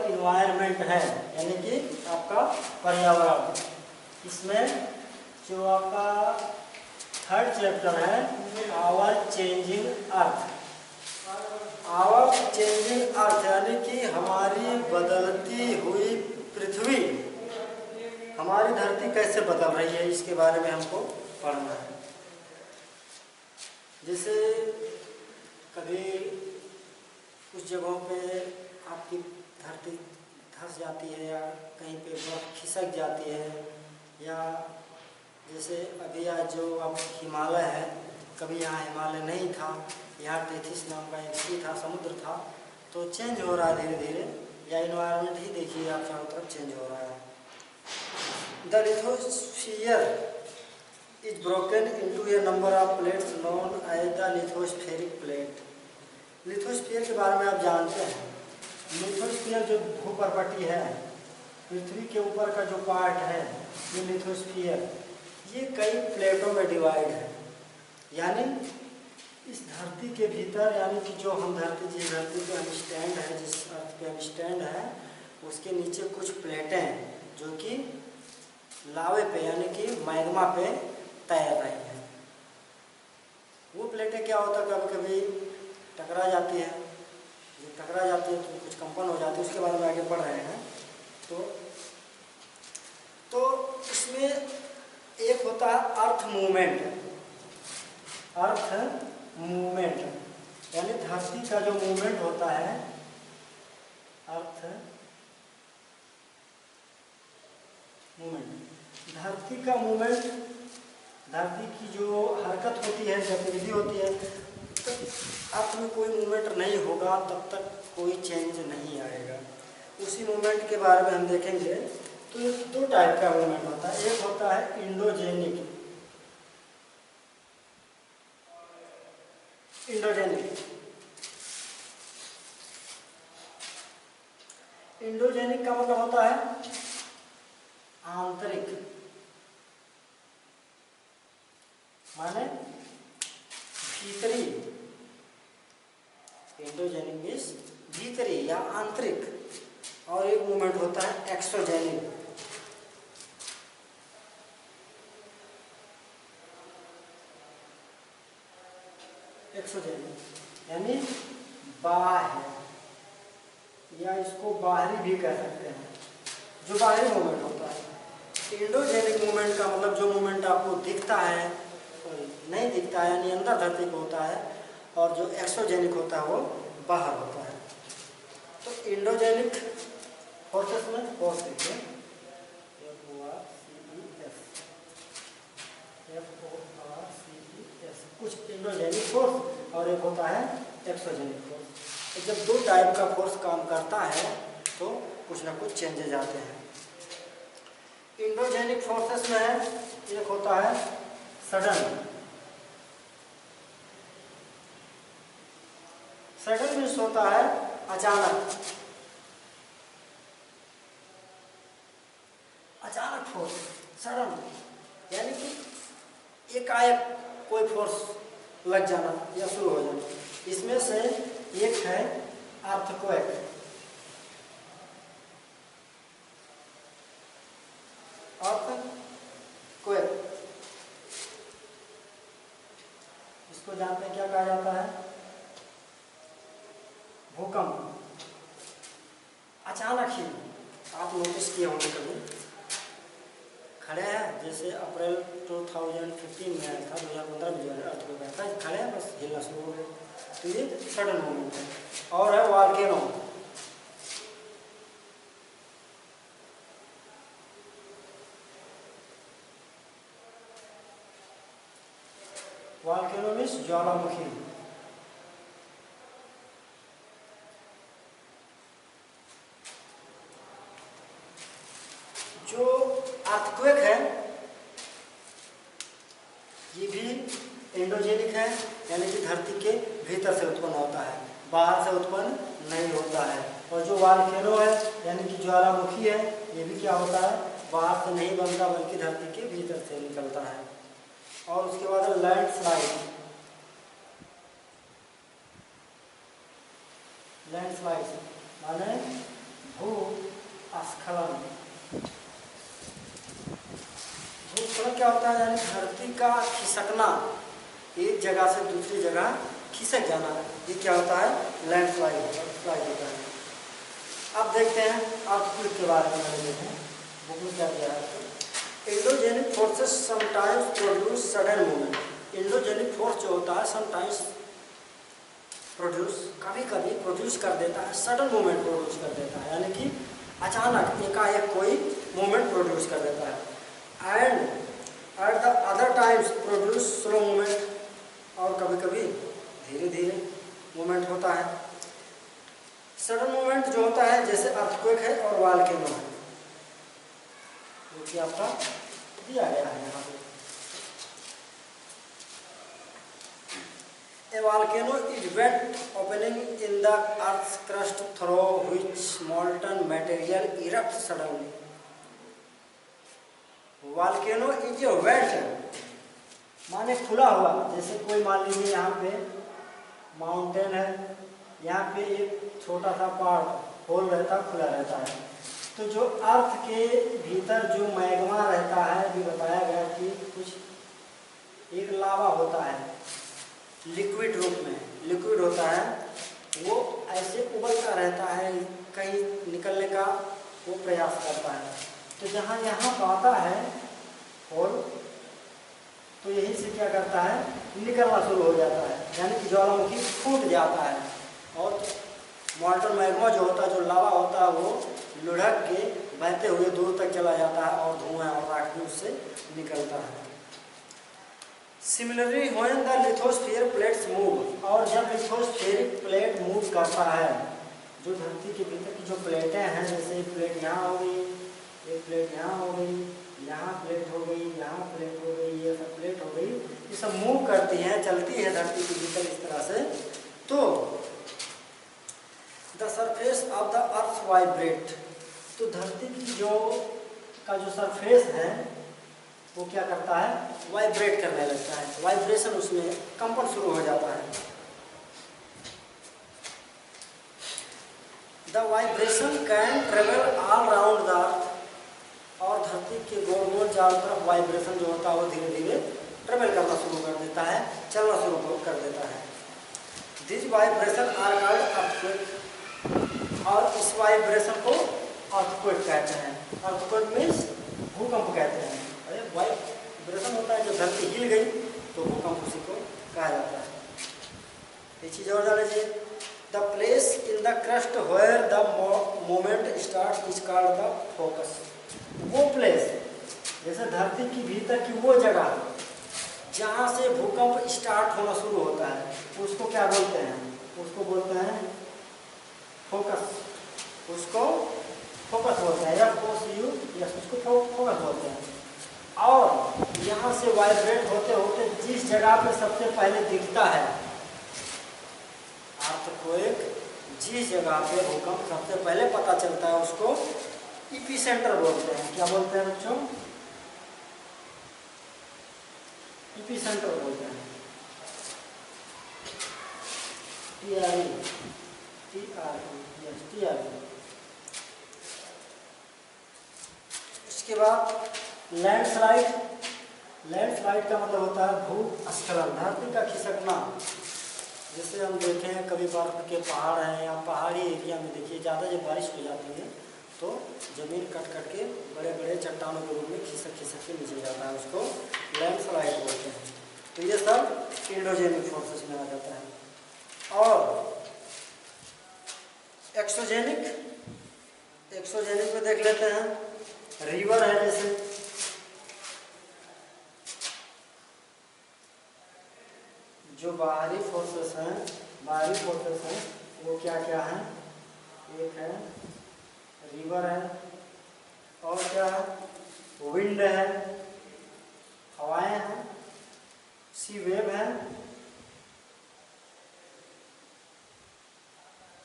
Environment है, यानी कि आपका पर्यावरण, इसमें जो आपका थर्ड चैप्टर है our changing earth. Our changing earth यानी कि हमारी बदलती हुई पृथ्वी, हमारी धरती कैसे बदल रही है, इसके बारे में हमको पढ़ना है। जैसे कभी कुछ जगहों पे आपकी धरती धंस जाती है या कहीं पे बर्फ खिसक जाती है, या जैसे अभी आज जो अब हिमालय है, कभी यहाँ हिमालय नहीं था, यहाँ टेथिस नाम का एक सी था, समुद्र था, तो चेंज हो रहा है धीरे धीरे, या इन्वायरमेंट ही देखिए आप चारों तरफ चेंज हो रहा है। The lithosphere is broken into a number of plates known as the lithospheric plate. Lithosphere के बारे में आप जानते हैं। लिथोस्फीयर जो भूपर्वती है, पृथ्वी के ऊपर का जो पार्ट है, ये लिथोस्फीयर, ये कई प्लेटों में डिवाइड है। यानी इस धरती के भीतर, यानी कि जो हम जिस धरती पे हम स्टैंड है, जिस अर्थ पे हम स्टैंड है, उसके नीचे कुछ प्लेटें हैं जो कि लावे पे यानी कि मैग्मा पे तैर रही हैं। वो प्लेटें क्या होता है, कभी कभी टकरा जाती है, जब टकरा जाती है तो कुछ कंपन हो जाती है, उसके बारे में आगे पढ़ रहे हैं। तो इसमें एक होता है अर्थ मूवमेंट। अर्थ मूवमेंट यानी धरती का जो मूवमेंट होता है, अर्थ मूवमेंट, धरती का मूवमेंट, धरती की जो हरकत होती है, गतिविधि होती है, अर्थ में कोई मूवमेंट नहीं होगा तब तक कोई चेंज नहीं आएगा। उसी मूवमेंट के बारे में हम देखेंगे। तो दो टाइप का मूवमेंट होता है, एक होता है इंडोजेनिक। इंडोजेनिक का मतलब होता है आंतरिक, माने भीतरी। इंडोजेनिक मीन्स भीतरी या आंतरिक। और एक मूवमेंट होता है एक्सोजेनिक। एक्सोजेनिक यानी बाह्य, या इसको बाहरी भी कह सकते हैं, जो बाहरी मूवमेंट होता है। इंडोजेनिक मूवमेंट का मतलब जो मूवमेंट आपको दिखता है, नहीं दिखता है, यानी अंदर धरती को होता है, और जो एक्सोजेनिक होता है वो बाहर होता है। तो इंडोजेनिक फोर्सेस में फोर्स देखिए, FORCES, कुछ इंडोजेनिक फोर्स और एक होता है एक्सोजेनिक फोर्स। तो जब दो टाइप का फोर्स काम करता है तो कुछ ना कुछ चेंजेस आते हैं। इंडोजेनिक फोर्सेस में एक होता है सडन। सडन मीन्स होता है अचानक, अचानक फोर्स, सडन यानी कि एकाएक कोई फोर्स लग जाना या शुरू हो जाना। इसमें से एक है अर्थक्वेक। अर्थक्वेक, इसको जानते हैं क्या कहा जाता है? भूकंप। अचानक ही आप नोटिस किए होंगे, कभी खड़े हैं, जैसे अप्रैल 2015 में आया था, 2015 में जो है अर्थक्वेक आया था, खड़े हैं बस हिलना शुरू हो गया। तो ये सडन मूवमेंट है। और है वॉल्केनो। वॉल्केनो मीन्स ज्वालामुखी। जो अर्थक्वेक है ये भी एंडोजेनिक है, यानी कि धरती के भीतर से उत्पन्न होता है, बाहर से उत्पन्न नहीं होता है। और जो वॉल्केनो है यानी कि ज्वालामुखी है, ये भी क्या होता है, बाहर से नहीं बनता बल्कि धरती के भीतर से निकलता है। और उसके बाद लैंडस्लाइड। लैंडस्लाइड माने भू स्खलन। भूस्खलन क्या होता है? यानी धरती का खिसकना, एक जगह से दूसरी जगह खिसक जाना, ये क्या होता है? लैंडस्लाइड होता है। अब देखते हैं अर्थक्वेक के बारे में। देखें बुक में क्या दिया है। Endogenic forces sometimes produce sudden movement. Endogenic force जो होता है समटाइम्स प्रोड्यूस, कभी कभी प्रोड्यूस कर देता है, सडन मूवमेंट प्रोड्यूस कर देता है, यानी कि अचानक एकाएक कोई मूवमेंट प्रोड्यूस कर देता है। And at the other times produce slow movement, और कभी कभी धीरे धीरे मूवमेंट होता है। सडन मूवमेंट जो होता है जैसे अर्थक्वेक है और वॉल्केनो है, जो कि आपका दिया गया है यहाँ पे। A volcano is vent opening in the earth's crust through which molten material erupts suddenly. Volcano is a vent, माने खुला हुआ। जैसे कोई मान लीजिए यहाँ पे माउंटेन है, यहाँ पे एक छोटा सा पार्ट होल रहता, खुला रहता है, तो जो अर्थ के भीतर जो मैग्मा रहता है, भी बताया गया कि कुछ एक लावा होता है लिक्विड रूप में, लिक्विड होता है, वो ऐसे उबलता रहता है, कहीं निकलने का वो प्रयास करता है। तो जहाँ यहाँ पाता है होल, तो यही से क्या करता है? निकलना शुरू हो जाता है, यानी कि ज्वालामुखी फूट जाता है और मॉल्टन मैग्मा जो होता है, जो लावा होता है, वो लुढ़क के बहते हुए दूर तक चला जाता है और धुआं और राख भी उससे निकलता है। Similarly when the lithosphere plates move, और जब लिथोस्फेरिक प्लेट मूव करता है, जो धरती के भीतर की जो प्लेटें हैं, जैसे एक प्लेट यहाँ हो गई, एक प्लेट यहाँ हो गई, यहाँ प्लेट हो गई, यहाँ प्लेट हो गई, ये सब प्लेट हो गई, ये सब मूव करती हैं, चलती है धरती के भीतर इस तरह से, तो the surface of the earth vibrate, तो धरती की जो का जो सरफेस है वो क्या करता है? वाइब्रेट करने लगता है, वाइब्रेशन उसमें कंपन शुरू हो जाता है। The vibration can travel all round the earth, और धरती के गोल गोल चारों तरफ वाइब्रेशन जो होता है वो धीरे धीरे ट्रेवल करना शुरू कर देता है, चलना शुरू कर देता है। This vibration are called earthquake, और इस वाइब्रेशन को अर्थक्वेक कहते हैं। अर्थक्वेक मीन्स भूकंप कहते हैं। अरे वाइब्रेशन होता है, जब धरती हिल गई तो भूकंप उसी को कहा जाता है। ये चीज़ और जान लीजिए। The place in the crust where the moment start is called the focus. वो प्लेस, जैसे धरती की भीतर की वो जगह जहाँ से भूकंप स्टार्ट होना शुरू होता है, उसको क्या बोलते हैं? उसको बोलते हैं फोकस। उसको फोकस बोलते हैं, FOCUS, उसको फोकस बोलते हैं। और यहाँ से वाइब्रेट होते होते जिस जगह पे सबसे पहले दिखता है अर्थक्वेक, जिस जगह पे भूकंप सबसे पहले पता चलता है, उसको इपीसेंटर बोलते हैं। क्या बोलते हैं बच्चों? इपीसेंटर बोलते हैं। इसके बाद लैंडस्लाइड। लैंडस्लाइड का मतलब होता है भूस्खलन, धरती का खिसकना। जैसे हम देखें कभी बर्फ के पहाड़ हैं या पहाड़ी एरिया में देखिए, ज़्यादा जब बारिश हो जाती है तो ज़मीन कट कट के बड़े बड़े चट्टानों के रूप में खिसक खिसक के नीचे जाता है, उसको लैंडस्लाइड बोलते हैं। तो ये सब एंडोजेनिक फोर्सेस में आ जाता है। और एक्सोजेनिक, एक्सोजेनिक में देख लेते हैं। रिवर है, जैसे जो बाहरी फोर्सेस हैं, बाहरी फोर्सेस हैं वो क्या क्या हैं? एक है रिवर है, और क्या है? विंड है, हवाएं हैं, सी वेव है,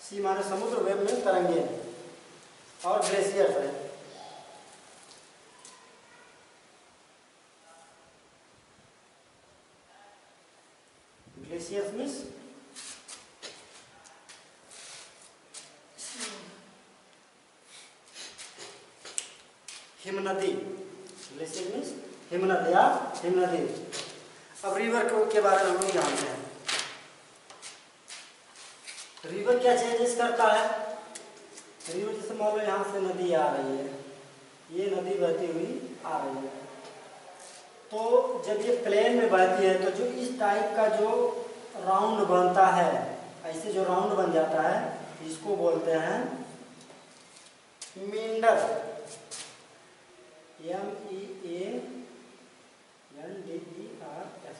सी माने समुद्र, वेव में तरंगे, और ग्लेशियर्स है। ग्लेशियर्स मीन्स हिमनदी, ग्लेशियर मीन्स हिमनद या हिमनदी। अब रिवर के बारे में हम लोग जानते हैं। रिवर क्या चेंजेस करता है? रिवर जैसे मान लो यहाँ से नदी आ रही है, ये नदी बहती हुई आ रही है, तो जब ये प्लेन में बहती है तो जो इस टाइप का जो राउंड बनता है, ऐसे जो राउंड बन जाता है, इसको बोलते हैं मींडर, MEANDERS,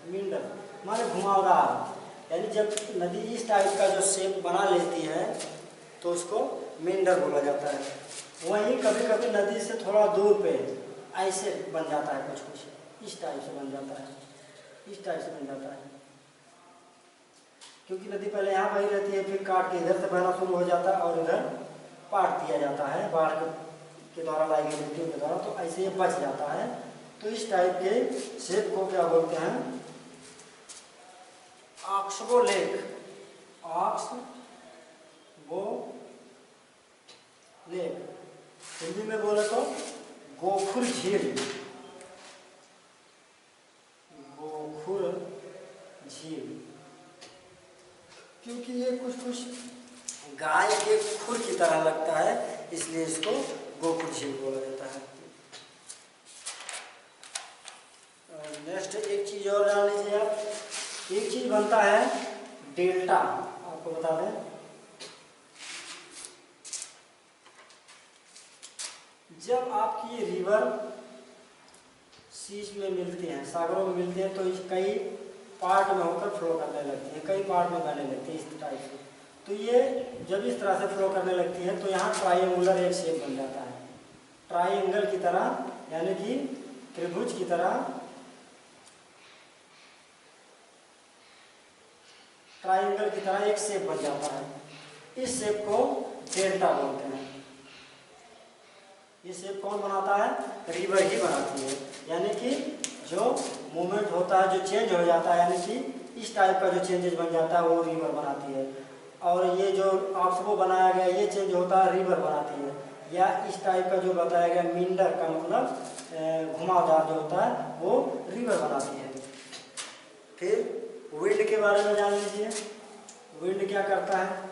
मींडर माने घुमावदार। यानी जब नदी इस टाइप का जो शेप बना लेती है तो उसको मींडर बोला जाता है। वहीं कभी कभी नदी से थोड़ा दूर पे ऐसे बन जाता है, कुछ कुछ इस टाइप से बन जाता है, इस टाइप से बन जाता है, क्योंकि नदी पहले यहाँ बही रहती है, फिर काट के इधर से बहना शुरू हो जाता है और इधर पाट दिया जाता है बाढ़ के द्वारा लाई गई मिट्टियों के द्वारा, तो ऐसे ये बच जाता है। तो इस टाइप के शेप को क्या बोलते हैं? Oxbow lake, oxbow lake, Hindi में बोले तो गोखुर झील, गोखुर झील, क्योंकि ये कुछ कुछ गाय के खुर की तरह लगता है, इसलिए इसको गोखुर झील बोला जाता है। नेक्स्ट एक चीज और जान लीजिए आप, एक चीज बनता है डेल्टा, आपको बता दें, जब आपकी ये रिवर सीज में मिलती हैं, सागरों में मिलती हैं, तो कई पार्ट में होकर फ्लो करने लगती है, कई पार्ट में बहने लगती है इस टाइप से। तो ये जब इस तरह से फ्लो करने लगती है तो यहाँ ट्रायंगुलर एक शेप बन जाता है, ट्रायंगल की तरह, यानी कि त्रिभुज की तरह, ट्रायंगल की तरह एक शेप बन जाता है। इस शेप को डेल्टा बोलते हैं। ये शेप कौन बनाता है? रिवर ही बनाती है। यानी कि जो मूवमेंट होता है, जो चेंज हो जाता है, यानी कि इस टाइप का जो चेंजेस बन जाता है वो रिवर बनाती है। और ये जो ऑक्सबो बनाया गया ये चेंज होता है, रिवर बनाती है। या इस टाइप का जो बताया गया मींडर का मतलब घुमावदार जो होता है वो रिवर बनाती है। फिर विंड के बारे में जान लीजिए। विंड क्या करता है?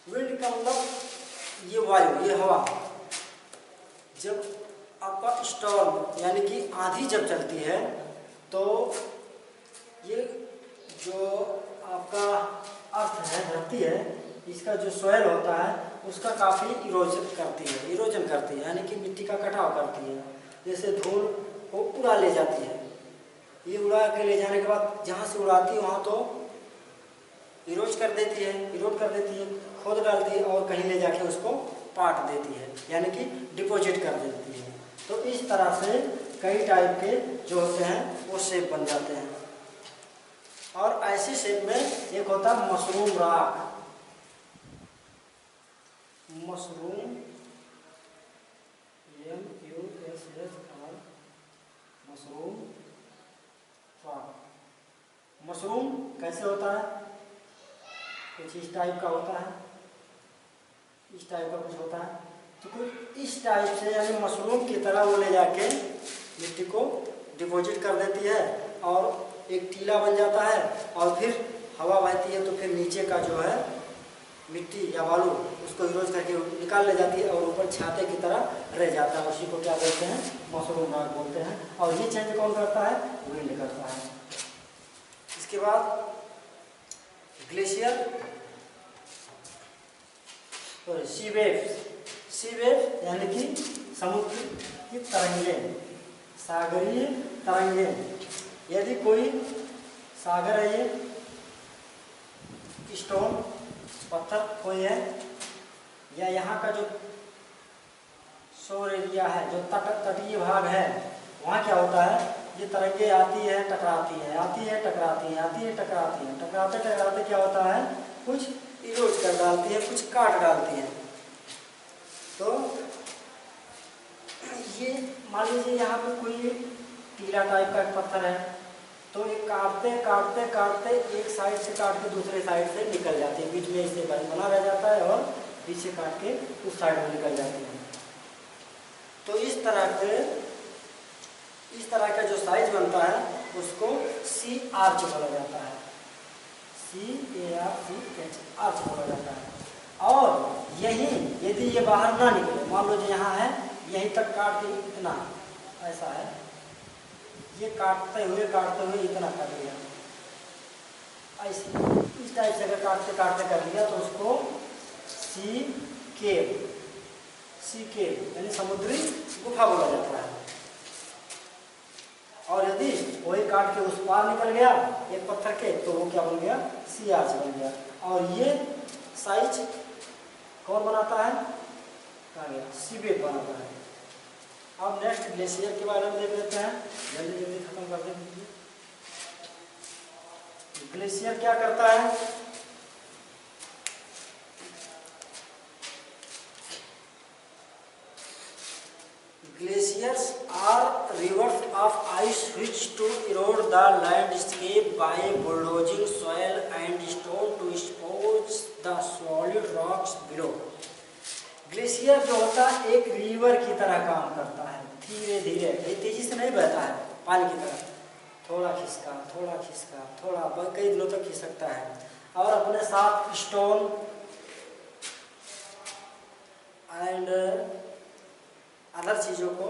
विंड का मतलब ये वायु, ये हवा, जब आपका स्टॉर्म यानी कि आंधी जब चलती है तो ये जो आपका अर्थ है, धरती है, इसका जो सॉइल होता है उसका काफ़ी इरोजन करती है, यानी कि मिट्टी का कटाव करती है। जैसे धूल को उड़ा ले जाती है, ये उड़ा के ले जाने के बाद जहाँ से उड़ाती है वहाँ तो इरोज कर देती है, खोद डालती है और कहीं ले जाके उसको पाट देती है, यानी कि डिपॉजिट कर देती है। तो इस तरह से कई टाइप के जो होते हैं वो शेप बन जाते हैं। और ऐसे शेप में एक होता है mushroom rock, mushroom MUSSR, mushroom rock. Mushroom कैसे होता है? कुछ इस टाइप का होता है, इस टाइप का कुछ होता है, तो कुछ इस टाइप से, यानी मशरूम की तरह वो ले जाके मिट्टी को डिपॉजिट कर देती है और एक टीला बन जाता है, और फिर हवा बहती है तो फिर नीचे का जो है मिट्टी या बालू उसको इरोज करके निकाल ले जाती है और ऊपर छाते की तरह रह जाता है। उसी को क्या बोलते हैं? मशरूम रॉक बोलते हैं। और ये चेंज कौन करता है? विंड करता है। इसके बाद ग्लेशियर, सी वेव यानी कि समुद्र की तरंगें, सागरीय तरंगें। यदि कोई सागर है, ये स्टोन पत्थर कोई है, या यहाँ का जो शोर एरिया है, जो तटीय भाग है, वहाँ क्या होता है? ये तरंगे आती है टकराती है, आती है टकराती है, आती है टकराती है, टकराते टकराते क्या होता है? कुछ इरोज कर डालती है, कुछ काट डालती है। तो ये मान लीजिए यहाँ पे कोई टीला टाइप का एक पत्थर है, तो ये काटते काटते काटते एक साइड से काट के दूसरे साइड से निकल जाती है, बीच में इससे बना रह जाता है और पीछे काट के उस साइड में निकल जाती है। तो इस तरह का जो साइज बनता है उसको सी आर्च बोला जाता है, CARCH आर्च बोला जाता है। और यही यदि ये बाहर ना निकले, मान लो जो यहाँ है यहीं तक काट के इतना ऐसा है, ये काटते हुए इतना कर लिया, ऐसे इस टाइप से अगर काटते काटते कर लिया तो उसको सी केव यानी समुद्री गुफा बोला जाता है। और यदि वही काट के उस पार निकल गया एक पत्थर के, तो वो क्या बन गया, सी आर्च बन गया। और ये साइज कौन बनाता है, कहा गया, सीबेक बनाता है। अब नेक्स्ट ग्लेशियर के बारे में देख लेते हैं, जल्दी जल्दी खत्म कर देंगे। ग्लेशियर क्या करता है, Glaciers are rivers of ice which to erode the landscape by bulldozing soil and stone to expose the solid rocks below. Glacier जो होता है एक रिवर की तरह काम करता है, धीरे धीरे, तेजी से नहीं बहता है पानी की तरह, थोड़ा खिसका थोड़ा कई दिनों तक खिसकता है, और अपने साथ स्टोन एंड अदर चीज़ों को,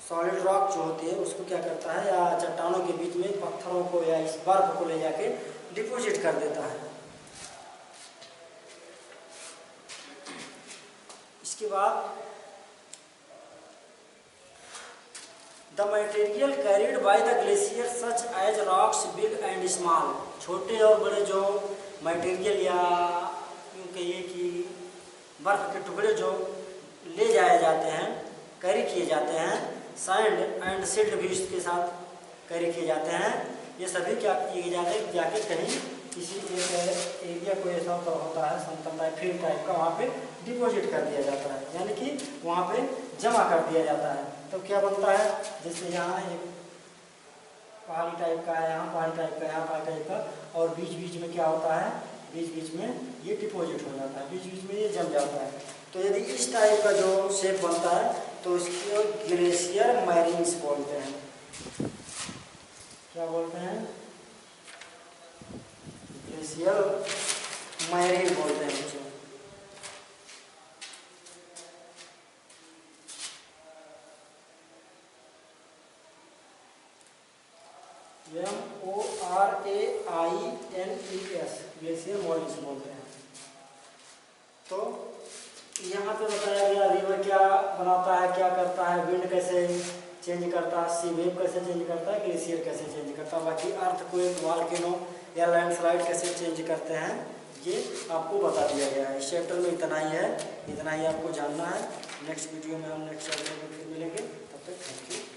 सॉलिड रॉक जो होती है उसको क्या करता है, या चट्टानों के बीच में पत्थरों को या इस बर्फ को ले जाके डिपॉजिट कर देता है। इसके बाद the material carried by the glacier such as rocks big and small, छोटे और बड़े जो मटेरियल या यूँ कहिए कि बर्फ के टुकड़े जो ले जाए जाते हैं, कैरी किए जाते हैं, सैंड एंड सिल्ट भी इसके साथ कैरी किए जाते हैं, ये सभी क्या किए जाते हैं, जाके कहीं किसी एक एरिया को ऐसा होता है समतल टाइप फील्ड टाइप का, वहाँ पे डिपॉजिट कर दिया जाता है, यानी कि वहाँ पे जमा कर दिया जाता है। तो क्या बनता है, जैसे यहाँ एक पहाड़ी टाइप का है, यहाँ पहाड़ी टाइप का, यहाँ पहाड़ी टाइप का, और बीच बीच में क्या होता है, बीच बीच में ये डिपॉजिट हो जाता है, बीच बीच में ये जम जाता है। तो यदि इस टाइप का जो शेप बनता है तो इसको ग्लेशियर मैरिन्स बोलते हैं। क्या बोलते हैं, ग्लेशियर मैरिन बोलते हैं बच्चों। MORAINES ग्लेशियर मैरिन्स बोलते हैं। तो यहाँ पे बताया गया रिवर क्या बनाता है, क्या करता है, विंड कैसे चेंज करता है, सी वेव कैसे चेंज करता है, ग्लेशियर कैसे चेंज करता है, बाकी अर्थक्वेक, वॉल्केनो या लैंडस्लाइड कैसे चेंज करते हैं, ये आपको बता दिया गया है। इस चैप्टर में इतना ही आपको जानना है। नेक्स्ट वीडियो में हम नेक्स्ट चैप्टर में फिर मिलेंगे, तब तक थैंक यू।